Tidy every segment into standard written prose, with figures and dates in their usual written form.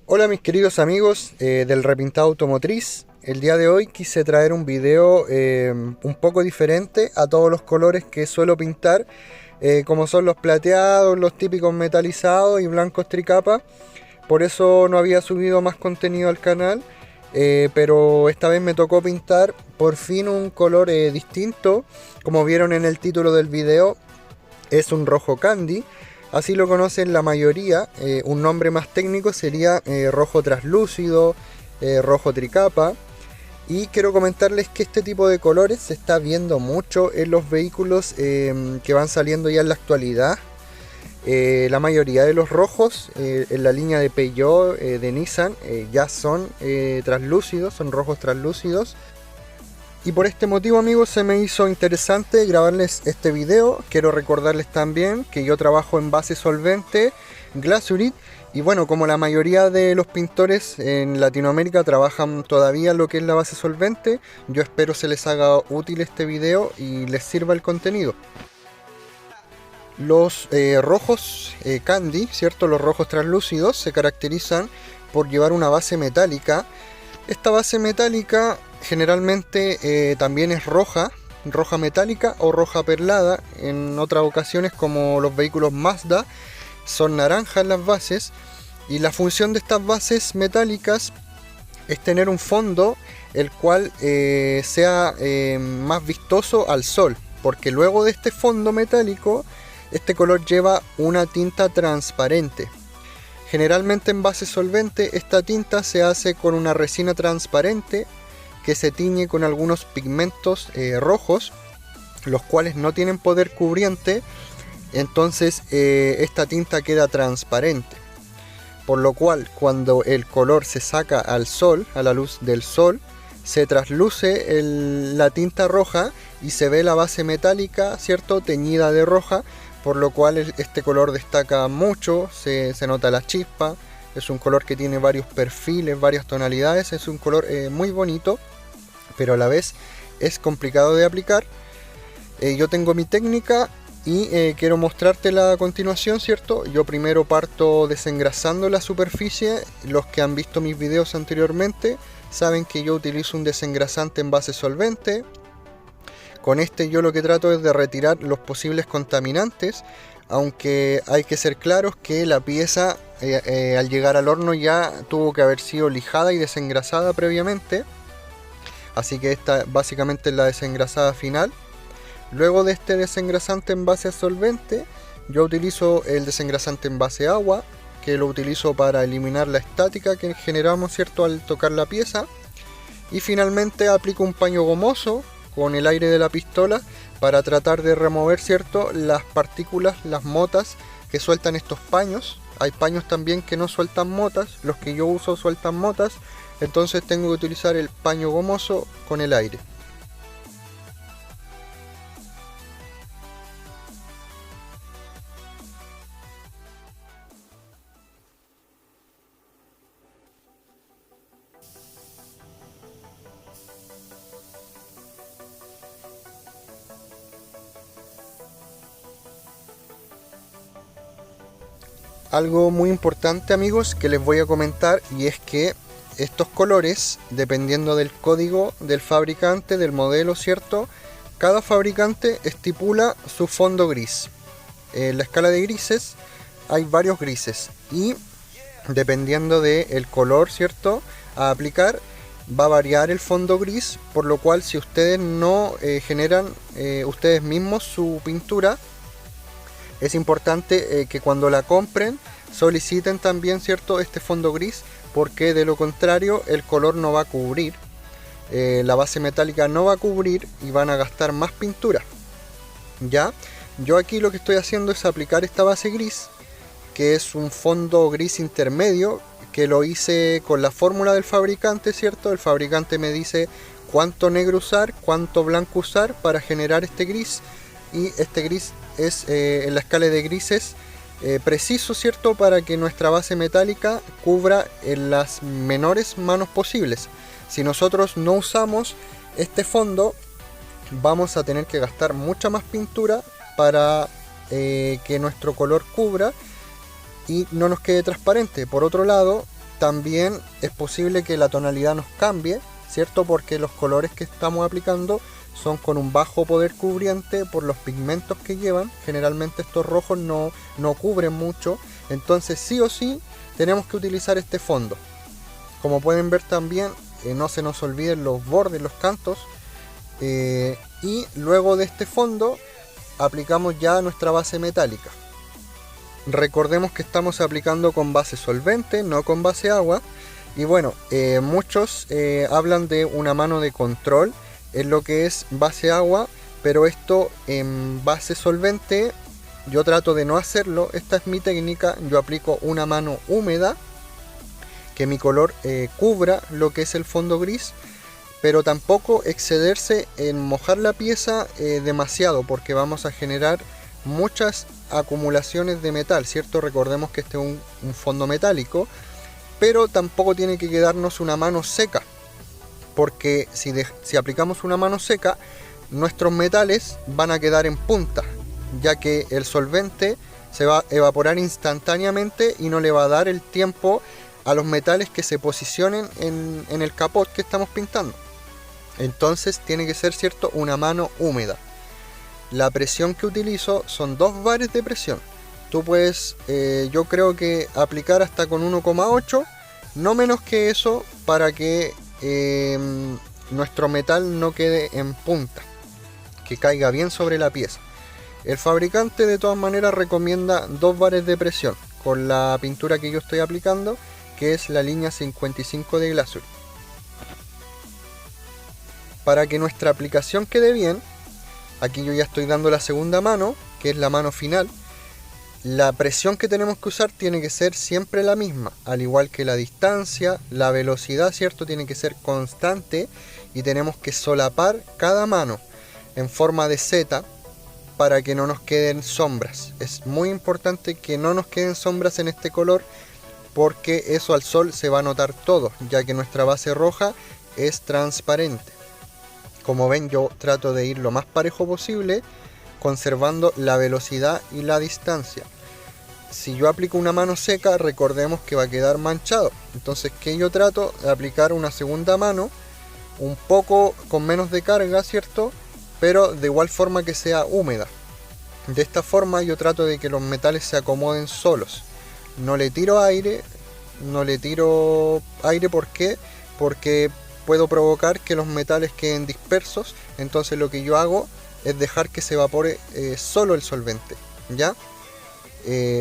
Hola mis queridos amigos del Repintado Automotriz. El día de hoy quise traer un video un poco diferente a todos los colores que suelo pintar, como son los plateados, los típicos metalizados y blancos tricapa. Por eso no había subido más contenido al canal, pero esta vez me tocó pintar por fin un color distinto. Como vieron en el título del video, es un rojo candy. Así lo conocen la mayoría. Un nombre más técnico sería rojo traslúcido, rojo tricapa. Y quiero comentarles que este tipo de colores se está viendo mucho en los vehículos que van saliendo ya en la actualidad. La mayoría de los rojos en la línea de Peugeot, de Nissan, ya son traslúcidos, son rojos traslúcidos. Y por este motivo, amigos, se me hizo interesante grabarles este video. Quiero recordarles también que yo trabajo en base solvente Glasurit. Y bueno, como la mayoría de los pintores en Latinoamérica trabajan todavía lo que es la base solvente, yo espero se les haga útil este video y les sirva el contenido. Los rojos candy, ¿cierto? Los rojos translúcidos se caracterizan por llevar una base metálica. Esta base metálica generalmente también es roja metálica o roja perlada. En otras ocasiones, como los vehículos Mazda, son naranjas las bases. Y la función de estas bases metálicas es tener un fondo el cual sea más vistoso al sol, porque luego de este fondo metálico este color lleva una tinta transparente. Generalmente en base solvente esta tinta se hace con una resina transparente que se tiñe con algunos pigmentos rojos, los cuales no tienen poder cubriente. Entonces esta tinta queda transparente, por lo cual cuando el color se saca al sol, a la luz del sol, se trasluce la tinta roja y se ve la base metálica, ¿cierto?, teñida de roja, por lo cual este color destaca mucho, se nota la chispa. Es un color que tiene varios perfiles, varias tonalidades, es un color muy bonito, pero a la vez es complicado de aplicar. Yo tengo mi técnica y quiero mostrártela a continuación, ¿cierto? Yo primero parto desengrasando la superficie. Los que han visto mis videos anteriormente saben que yo utilizo un desengrasante en base solvente. Con este yo lo que trato es de retirar los posibles contaminantes, aunque hay que ser claros que la pieza al llegar al horno ya tuvo que haber sido lijada y desengrasada previamente. Así que esta básicamente es la desengrasada final. Luego de este desengrasante en base solvente, yo utilizo el desengrasante en base agua, que lo utilizo para eliminar la estática que generamos, ¿cierto?, al tocar la pieza. Y finalmente aplico un paño gomoso con el aire de la pistola para tratar de remover, ¿cierto?, las partículas, las motas que sueltan estos paños. Hay paños también que no sueltan motas, los que yo uso sueltan motas, entonces tengo que utilizar el paño gomoso con el aire. Algo muy importante, amigos, que les voy a comentar, y es que estos colores, dependiendo del código del fabricante, del modelo, ¿cierto?, cada fabricante estipula su fondo gris. En la escala de grises hay varios grises y dependiendo del color, ¿cierto?, a aplicar, va a variar el fondo gris, por lo cual si ustedes no generan ustedes mismos su pintura, es importante que cuando la compren soliciten también, ¿cierto?, este fondo gris, porque de lo contrario el color no va a cubrir, la base metálica no va a cubrir y van a gastar más pintura. Ya, yo aquí lo que estoy haciendo es aplicar esta base gris, que es un fondo gris intermedio, que lo hice con la fórmula del fabricante, ¿cierto? El fabricante me dice cuánto negro usar, cuánto blanco usar para generar este gris, y este gris es en la escala de grises preciso, ¿cierto?, para que nuestra base metálica cubra en las menores manos posibles. Si nosotros no usamos este fondo, vamos a tener que gastar mucha más pintura para que nuestro color cubra y no nos quede transparente. Por otro lado, también es posible que la tonalidad nos cambie, ¿cierto? Porque los colores que estamos aplicando son con un bajo poder cubriente por los pigmentos que llevan. Generalmente estos rojos no cubren mucho, entonces sí o sí tenemos que utilizar este fondo. Como pueden ver también, no se nos olviden los bordes, los cantos, y luego de este fondo aplicamos ya nuestra base metálica. Recordemos que estamos aplicando con base solvente, no con base agua. Y bueno, muchos hablan de una mano de control en lo que es base agua, pero esto en base solvente yo trato de no hacerlo. Esta es mi técnica. Yo aplico una mano húmeda, que mi color cubra lo que es el fondo gris, pero tampoco excederse en mojar la pieza demasiado, porque vamos a generar muchas acumulaciones de metal, ¿cierto? Recordemos que este es un fondo metálico, pero tampoco tiene que quedarnos una mano seca, porque si aplicamos una mano seca, nuestros metales van a quedar en punta, ya que el solvente se va a evaporar instantáneamente y no le va a dar el tiempo a los metales que se posicionen en el capot que estamos pintando. Entonces tiene que ser, ¿cierto?, una mano húmeda. La presión que utilizo son 2 bares de presión. Tú puedes, yo creo que aplicar hasta con 1,8, no menos que eso, para que nuestro metal no quede en punta, que caiga bien sobre la pieza. El fabricante de todas maneras recomienda 2 bares de presión con la pintura que yo estoy aplicando, que es la línea 55 de Glazur. Para que nuestra aplicación quede bien, aquí yo ya estoy dando la segunda mano, que es la mano final. La presión que tenemos que usar tiene que ser siempre la misma, al igual que la distancia, la velocidad, ¿cierto? Tiene que ser constante y tenemos que solapar cada mano en forma de Z para que no nos queden sombras. Es muy importante que no nos queden sombras en este color, porque eso al sol se va a notar todo, ya que nuestra base roja es transparente. Como ven, yo trato de ir lo más parejo posible, conservando la velocidad y la distancia. Si yo aplico una mano seca, recordemos que va a quedar manchado. Entonces, ¿qué yo trato? De aplicar una segunda mano, un poco con menos de carga, ¿cierto? Pero de igual forma que sea húmeda. De esta forma yo trato de que los metales se acomoden solos. No le tiro aire, ¿por qué? Porque puedo provocar que los metales queden dispersos. Entonces lo que yo hago es dejar que se evapore solo el solvente, ¿ya?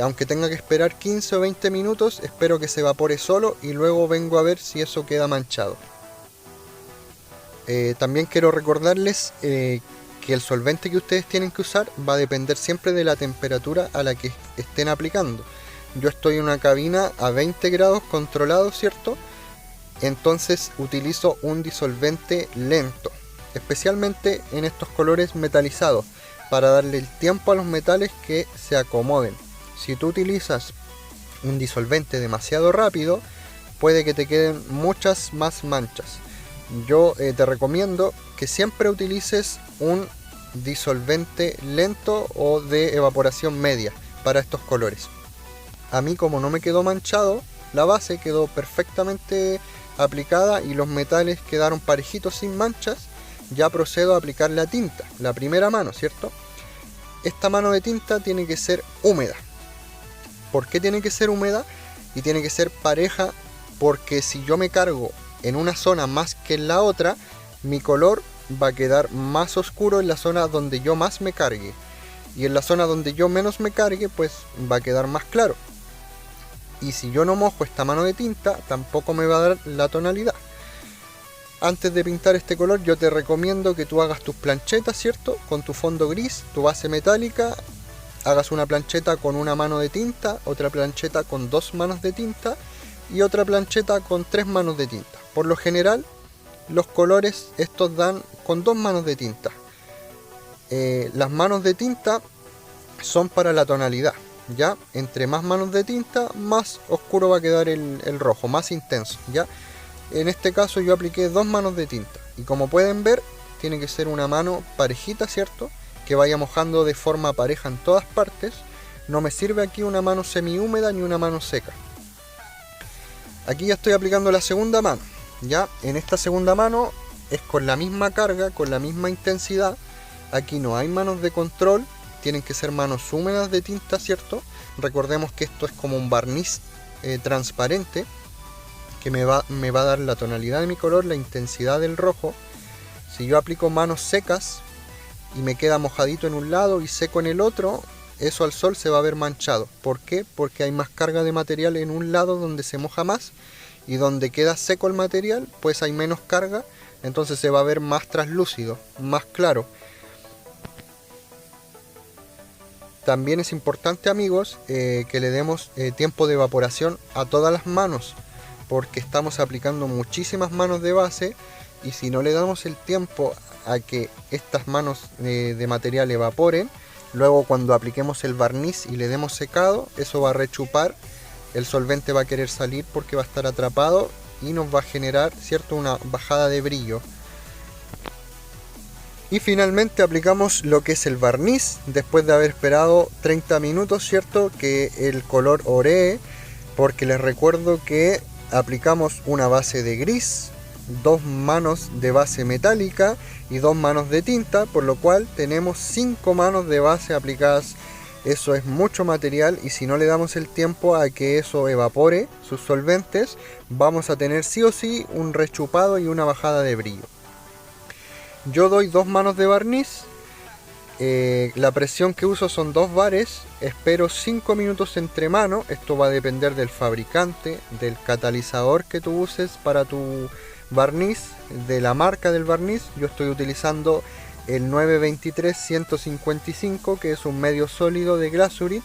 Aunque tenga que esperar 15 o 20 minutos, espero que se evapore solo y luego vengo a ver si eso queda manchado. También quiero recordarles que el solvente que ustedes tienen que usar va a depender siempre de la temperatura a la que estén aplicando. Yo estoy en una cabina a 20 grados controlado, ¿cierto? Entonces utilizo un disolvente lento, especialmente en estos colores metalizados, para darle el tiempo a los metales que se acomoden. Si tú utilizas un disolvente demasiado rápido, puede que te queden muchas más manchas. Yo te recomiendo que siempre utilices un disolvente lento o de evaporación media para estos colores. A mí, como no me quedó manchado, la base quedó perfectamente aplicada y los metales quedaron parejitos sin manchas, ya procedo a aplicar la tinta, la primera mano, ¿cierto? Esta mano de tinta tiene que ser húmeda. ¿Por qué tiene que ser húmeda? Y tiene que ser pareja, porque si yo me cargo en una zona más que en la otra, mi color va a quedar más oscuro en la zona donde yo más me cargue, y en la zona donde yo menos me cargue, pues va a quedar más claro. Y si yo no mojo esta mano de tinta, tampoco me va a dar la tonalidad. Antes de pintar este color, yo te recomiendo que tú hagas tus planchetas, ¿cierto? Con tu fondo gris, tu base metálica, hagas una plancheta con una mano de tinta, otra plancheta con 2 manos de tinta y otra plancheta con 3 manos de tinta. Por lo general, los colores estos dan con 2 manos de tinta. Las manos de tinta son para la tonalidad, ¿ya? Entre más manos de tinta, más oscuro va a quedar el rojo, más intenso, ¿ya? En este caso yo apliqué 2 manos de tinta y como pueden ver, tiene que ser una mano parejita, ¿cierto? Que vaya mojando de forma pareja en todas partes. No me sirve aquí una mano semi húmeda ni una mano seca. Aquí ya estoy aplicando la segunda mano. Ya en esta segunda mano es con la misma carga, con la misma intensidad. Aquí no hay manos de control, tienen que ser manos húmedas de tinta, ¿cierto? Recordemos que esto es como un barniz transparente que me va a dar la tonalidad de mi color, la intensidad del rojo. Si yo aplico manos secas y me queda mojadito en un lado y seco en el otro, eso al sol se va a ver manchado. ¿Por qué? Porque hay más carga de material en un lado donde se moja más, y donde queda seco el material pues hay menos carga, entonces se va a ver más translúcido, más claro. También es importante, amigos, que le demos tiempo de evaporación a todas las manos, porque estamos aplicando muchísimas manos de base, y si no le damos el tiempo a que estas manos de material evaporen, luego cuando apliquemos el barniz y le demos secado, eso va a rechupar, el solvente va a querer salir porque va a estar atrapado y nos va a generar, ¿cierto?, una bajada de brillo. Y finalmente aplicamos lo que es el barniz, después de haber esperado 30 minutos, ¿cierto?, que el color oree, porque les recuerdo que aplicamos una base de gris, 2 manos de base metálica y 2 manos de tinta, por lo cual tenemos 5 manos de base aplicadas. Eso es mucho material, y si no le damos el tiempo a que eso evapore sus solventes, vamos a tener sí o sí un rechupado y una bajada de brillo. Yo doy 2 manos de barniz, la presión que uso son 2 bares, espero 5 minutos entre mano. Esto va a depender del fabricante, del catalizador que tú uses para tu barniz, de la marca del barniz. Yo estoy utilizando el 923-155, que es un medio sólido de Glasurit,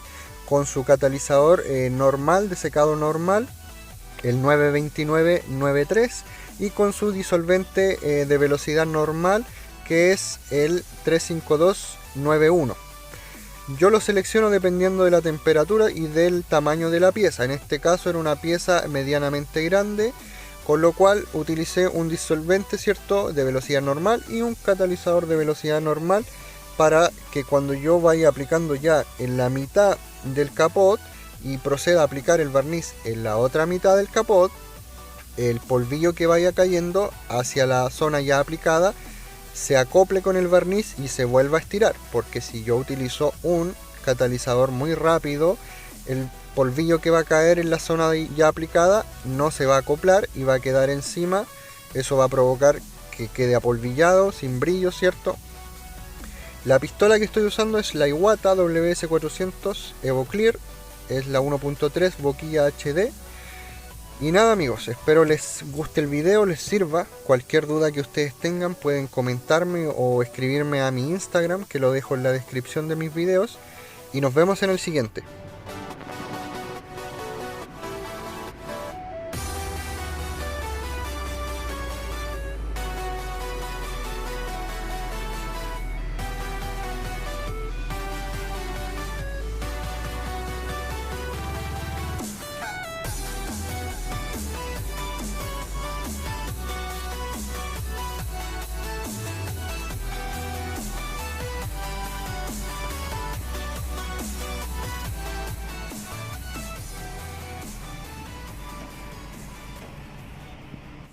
con su catalizador normal, de secado normal, el 929-93, y con su disolvente de velocidad normal, que es el 352-91. Yo lo selecciono dependiendo de la temperatura y del tamaño de la pieza. En este caso era una pieza medianamente grande, con lo cual utilicé un disolvente, ¿cierto?, de velocidad normal y un catalizador de velocidad normal, para que cuando yo vaya aplicando ya en la mitad del capot y proceda a aplicar el barniz en la otra mitad del capot, el polvillo que vaya cayendo hacia la zona ya aplicada se acople con el barniz y se vuelva a estirar, porque si yo utilizo un catalizador muy rápido, el polvillo que va a caer en la zona ya aplicada no se va a acoplar y va a quedar encima. Eso va a provocar que quede apolvillado, sin brillo, ¿cierto? La pistola que estoy usando es la Iwata WS400 Evo Clear, es la 1.3 boquilla HD. Y nada, amigos, espero les guste el video, les sirva. Cualquier duda que ustedes tengan pueden comentarme o escribirme a mi Instagram, que lo dejo en la descripción de mis videos. Y nos vemos en el siguiente.